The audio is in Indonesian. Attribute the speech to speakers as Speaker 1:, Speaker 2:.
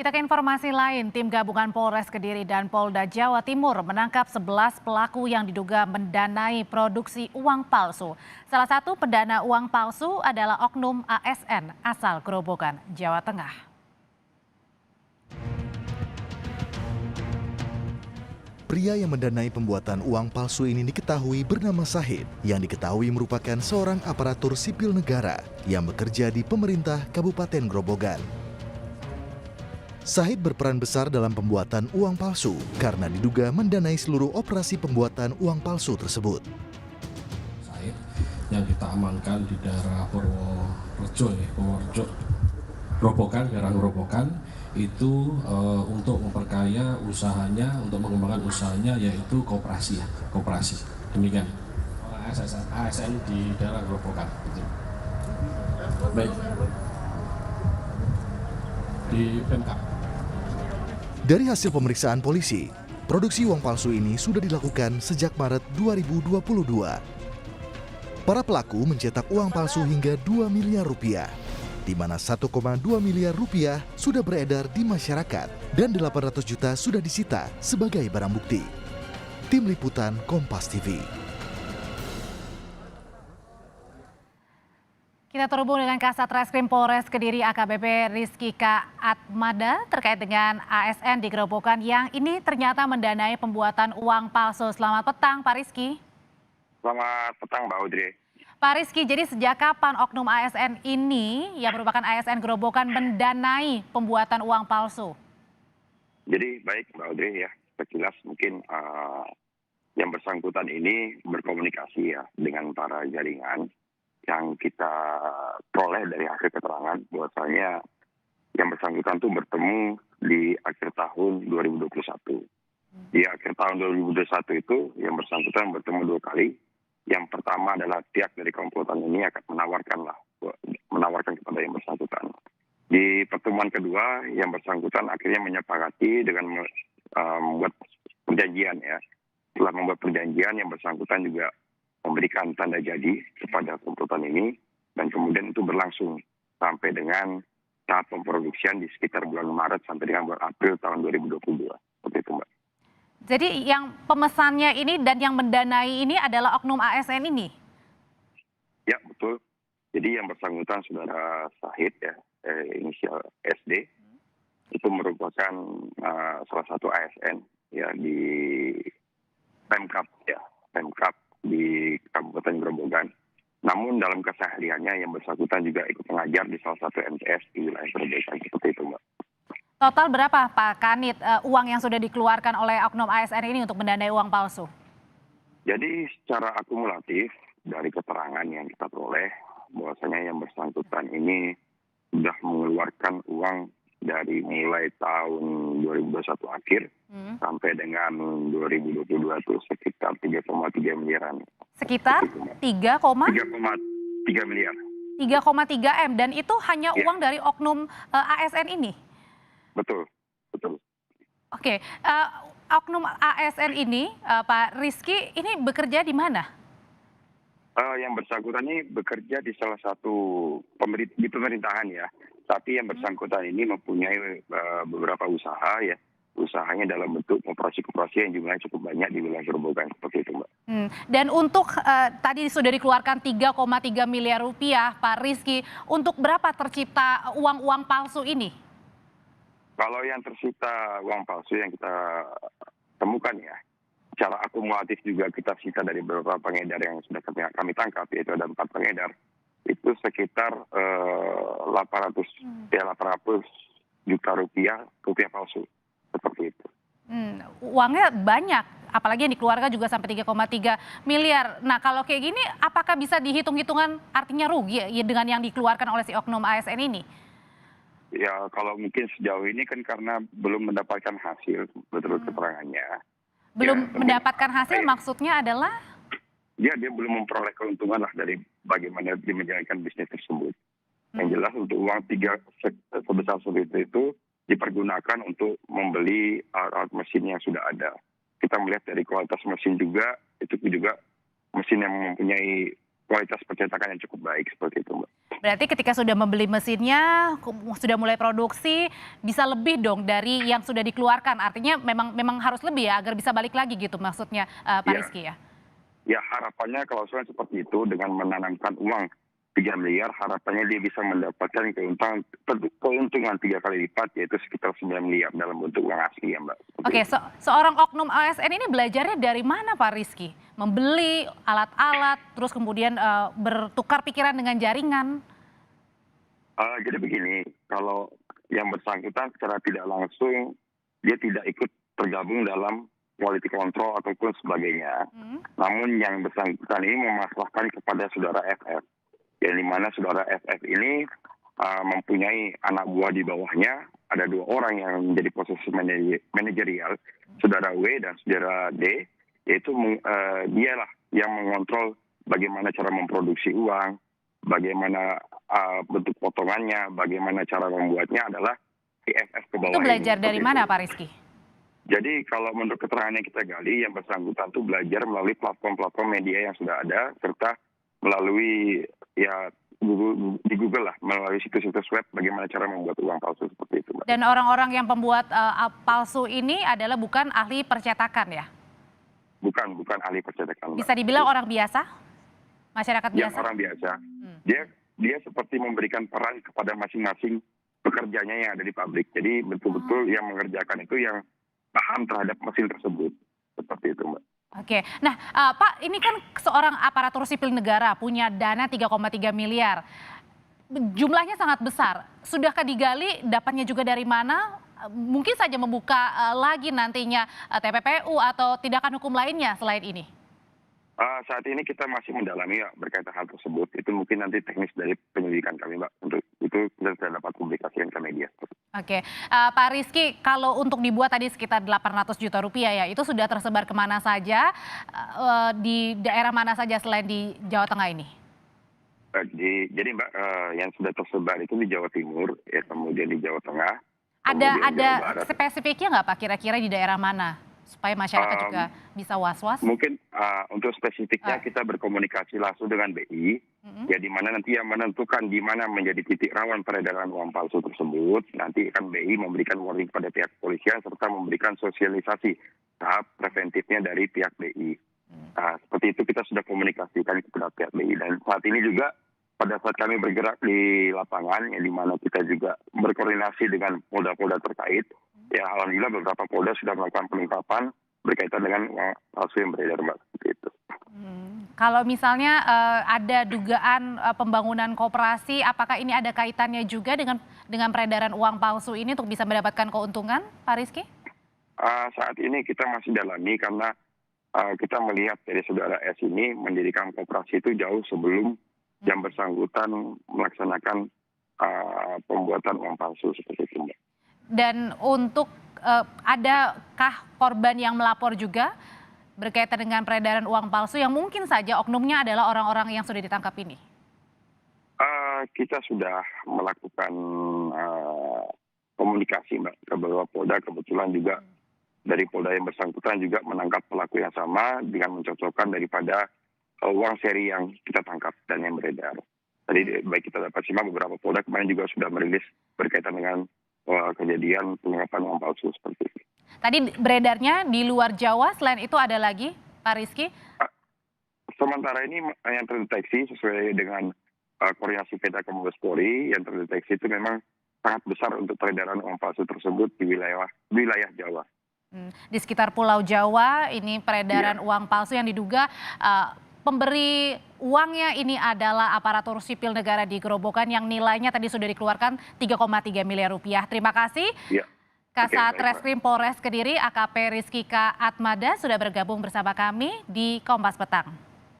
Speaker 1: Kita ke informasi lain, tim gabungan Polres Kediri dan Polda Jawa Timur menangkap 11 pelaku yang diduga mendanai produksi uang palsu. Salah satu pendana uang palsu adalah oknum ASN asal Grobogan, Jawa Tengah.
Speaker 2: Pria yang mendanai pembuatan uang palsu ini diketahui bernama Sahid, yang diketahui merupakan seorang aparatur sipil negara yang bekerja di pemerintah Kabupaten Grobogan. Sahid berperan besar dalam pembuatan uang palsu karena diduga mendanai seluruh operasi pembuatan uang palsu tersebut.
Speaker 3: Sahid yang kita amankan di daerah Purworejo, Grobogan, daerah Grobogan itu untuk memperkaya usahanya, untuk mengembangkan usahanya yaitu koperasi. Demikian. ASN di daerah Grobogan. Baik. Di Pemkab.
Speaker 2: Dari hasil pemeriksaan polisi, produksi uang palsu ini sudah dilakukan sejak Maret 2022. Para pelaku mencetak uang palsu hingga 2 miliar rupiah, di mana 1,2 miliar rupiah sudah beredar di masyarakat dan 800 juta sudah disita sebagai barang bukti. Tim Liputan Kompas TV.
Speaker 1: Kita terhubung dengan Kasat Reskrim Polres Kediri AKBP Rizky K. Atmada terkait dengan ASN di Grobogan yang ini ternyata mendanai pembuatan uang palsu. Selamat petang Pak Rizky.
Speaker 4: Selamat petang Mbak Audrey.
Speaker 1: Pak Rizky, jadi sejak kapan oknum ASN ini yang merupakan ASN Grobogan mendanai pembuatan uang palsu?
Speaker 4: Jadi baik Mbak Audrey ya, sekilas mungkin yang bersangkutan ini berkomunikasi ya dengan para jaringan yang kita peroleh dari hasil keterangan bahwasanya yang bersangkutan itu bertemu di akhir tahun 2021. Di akhir tahun 2021 itu yang bersangkutan bertemu 2 kali. Yang pertama adalah pihak dari komplotan ini akan menawarkan kepada yang bersangkutan. Di pertemuan kedua, yang bersangkutan akhirnya menyepakati dengan membuat perjanjian ya. Setelah membuat perjanjian, yang bersangkutan juga memberikan tanda jadi kepada komplotan ini dan kemudian itu berlangsung sampai dengan tahap pemproduksian di sekitar bulan Maret sampai dengan bulan April tahun 2022. Seperti itu Mbak.
Speaker 1: Jadi yang pemesannya ini dan yang mendanai ini adalah oknum ASN ini?
Speaker 4: Ya betul. Jadi yang bersangkutan saudara Sahid ya, inisial SD, itu merupakan salah satu ASN ya di Pemkab ya, Pemkab di Kabupaten Grobogan. Namun dalam kesehariannya yang bersangkutan juga ikut mengajar di salah satu MTS di wilayah Grobogan. Seperti itu Mbak.
Speaker 1: Total berapa Pak Kanit uang yang sudah dikeluarkan oleh oknum ASN ini untuk mendanai uang palsu?
Speaker 4: Jadi secara akumulatif dari keterangan yang kita peroleh bahwasanya yang bersangkutan ini sudah mengeluarkan uang dari mulai tahun 2021 akhir sampai dengan 2022 itu sekitar 3,3 miliaran.
Speaker 1: Sekitar 3,3
Speaker 4: miliar.
Speaker 1: 3,3 M dan itu hanya uang dari oknum ASN ini?
Speaker 4: Betul, betul.
Speaker 1: Oke, oknum ASN ini Pak Rizky ini bekerja di mana?
Speaker 4: Yang bersangkutan ini bekerja di salah satu di pemerintahan ya. Tapi yang bersangkutan ini mempunyai beberapa usaha ya. Usahanya dalam bentuk koperasi-koperasi yang jumlahnya cukup banyak di wilayah Grobogan seperti itu Mbak.
Speaker 1: Dan untuk tadi sudah dikeluarkan 3,3 miliar rupiah Pak Rizky, untuk berapa tercipta uang-uang palsu ini?
Speaker 4: Kalau yang tersita uang palsu yang kita temukan ya, secara akumulatif juga kita sita dari beberapa pengedar yang sudah kami tangkap, yaitu ada 4 pengedar. Itu sekitar 800 juta rupiah palsu seperti itu.
Speaker 1: Uangnya banyak, apalagi yang dikeluarkan juga sampai 3,3 miliar. Nah kalau kayak gini, apakah bisa dihitung-hitungan artinya rugi ya dengan yang dikeluarkan oleh si oknum ASN ini?
Speaker 4: Ya kalau mungkin sejauh ini kan karena belum mendapatkan hasil betul keterangannya.
Speaker 1: Belum mendapatkan hasil maksudnya adalah?
Speaker 4: Dia belum memperoleh keuntungan lah dari bagaimana dia menjalankan bisnis tersebut. Yang jelas untuk uang sebesar seperti itu dipergunakan untuk membeli alat mesin yang sudah ada. Kita melihat dari kualitas mesin juga, itu juga mesin yang mempunyai kualitas percetakan yang cukup baik seperti itu Mbak.
Speaker 1: Berarti ketika sudah membeli mesinnya, sudah mulai produksi, bisa lebih dong dari yang sudah dikeluarkan. Artinya memang harus lebih ya agar bisa balik lagi gitu maksudnya Pak
Speaker 4: Ya,
Speaker 1: Rizky ya.
Speaker 4: ya harapannya kalau soal seperti itu dengan menanamkan uang 3 miliar, harapannya dia bisa mendapatkan keuntungan 3 kali lipat, yaitu sekitar 9 miliar dalam bentuk uang asli ya Mbak.
Speaker 1: Oke, seorang oknum ASN ini belajarnya dari mana Pak Rizky? Membeli alat-alat, terus kemudian bertukar pikiran dengan jaringan.
Speaker 4: Jadi begini, kalau yang bersangkutan secara tidak langsung dia tidak ikut tergabung dalam quality control ataupun sebagainya. Namun yang bersangkutan ini memasrahkan kepada saudara FF. Yang dimana saudara FF ini mempunyai anak buah di bawahnya, ada 2 orang yang menjadi posisi manajerial, saudara W dan saudara D, yaitu dialah yang mengontrol bagaimana cara memproduksi uang, bagaimana bentuk potongannya, bagaimana cara membuatnya adalah FF ke bawah.
Speaker 1: Itu belajar dari mana Pak Rizky?
Speaker 4: Jadi kalau menurut keterangan yang kita gali, yang bersangkutan itu belajar melalui platform-platform media yang sudah ada, serta melalui ya di Google lah, melalui situs-situs web bagaimana cara membuat uang palsu seperti itu, Mbak.
Speaker 1: Dan orang-orang yang pembuat palsu ini adalah bukan ahli percetakan ya?
Speaker 4: Bukan ahli percetakan, Mbak.
Speaker 1: Bisa dibilang orang biasa? Masyarakat
Speaker 4: Yang
Speaker 1: biasa?
Speaker 4: orang biasa. Dia seperti memberikan peran kepada masing-masing pekerjanya yang ada di pabrik. Jadi betul-betul yang mengerjakan itu yang paham terhadap mesin tersebut. Seperti itu, Mbak.
Speaker 1: Oke, nah Pak ini kan seorang aparatur sipil negara punya dana 3,3 miliar. Jumlahnya sangat besar. Sudahkah digali dapatnya juga dari mana? Mungkin saja membuka lagi nantinya TPPU atau tindakan hukum lainnya selain ini.
Speaker 4: Saat ini kita masih mendalami ya berkaitan hal tersebut. Itu mungkin nanti teknis dari penyelidikan kami, Mbak. Untuk itu kita sudah dapat publikasikan ke media.
Speaker 1: Oke, Pak Rizky, kalau untuk dibuat tadi sekitar 800 juta rupiah ya, itu sudah tersebar kemana saja, di daerah mana saja selain di Jawa Tengah ini?
Speaker 4: Jadi Mbak, yang sudah tersebar itu di Jawa Timur, ya kemudian di Jawa Tengah.
Speaker 1: Ada spesifiknya nggak Pak kira-kira di daerah mana? Supaya masyarakat juga bisa was-was?
Speaker 4: Mungkin untuk spesifiknya kita berkomunikasi langsung dengan BI, ya di mana nanti yang menentukan di mana menjadi titik rawan peredaran uang palsu tersebut, nanti akan BI memberikan warning pada pihak kepolisian serta memberikan sosialisasi tahap preventifnya dari pihak BI. Seperti itu kita sudah komunikasikan kepada pihak BI dan saat ini juga pada saat kami bergerak di lapangan, ya di mana kita juga berkoordinasi dengan polda-polda terkait. Ya alhamdulillah beberapa polda sudah melakukan penangkapan berkaitan dengan uang palsu yang beredar, Mbak. Seperti itu.
Speaker 1: Kalau misalnya ada dugaan pembangunan koperasi, apakah ini ada kaitannya juga dengan peredaran uang palsu ini untuk bisa mendapatkan keuntungan, Pak Rizky?
Speaker 4: Saat ini kita masih dalami karena kita melihat dari saudara S ini mendirikan koperasi itu jauh sebelum yang bersangkutan melaksanakan pembuatan uang palsu seperti itu, Mbak.
Speaker 1: Dan untuk adakah korban yang melapor juga berkaitan dengan peredaran uang palsu yang mungkin saja oknumnya adalah orang-orang yang sudah ditangkap ini?
Speaker 4: Kita sudah melakukan komunikasi, Mbak, ke beberapa polda. Kebetulan juga dari polda yang bersangkutan juga menangkap pelaku yang sama dengan mencocokkan daripada uang seri yang kita tangkap dan yang beredar. Tadi baik kita dapat simak beberapa polda kemarin juga sudah merilis berkaitan dengan kejadian pengungkapan uang palsu seperti itu.
Speaker 1: Tadi beredarnya di luar Jawa, selain itu ada lagi, Pak Rizky?
Speaker 4: Sementara ini yang terdeteksi sesuai dengan koordinasi Peta Mabes Polri, yang terdeteksi itu memang sangat besar untuk peredaran uang palsu tersebut di wilayah Jawa.
Speaker 1: Di sekitar Pulau Jawa ini peredaran uang palsu yang diduga pemberi uangnya ini adalah aparatur sipil negara di Gerobokan yang nilainya tadi sudah dikeluarkan 3,3 miliar rupiah. Terima kasih. Kasat Reskrim Polres Kediri AKP Rizky K. Atmada sudah bergabung bersama kami di Kompas Petang.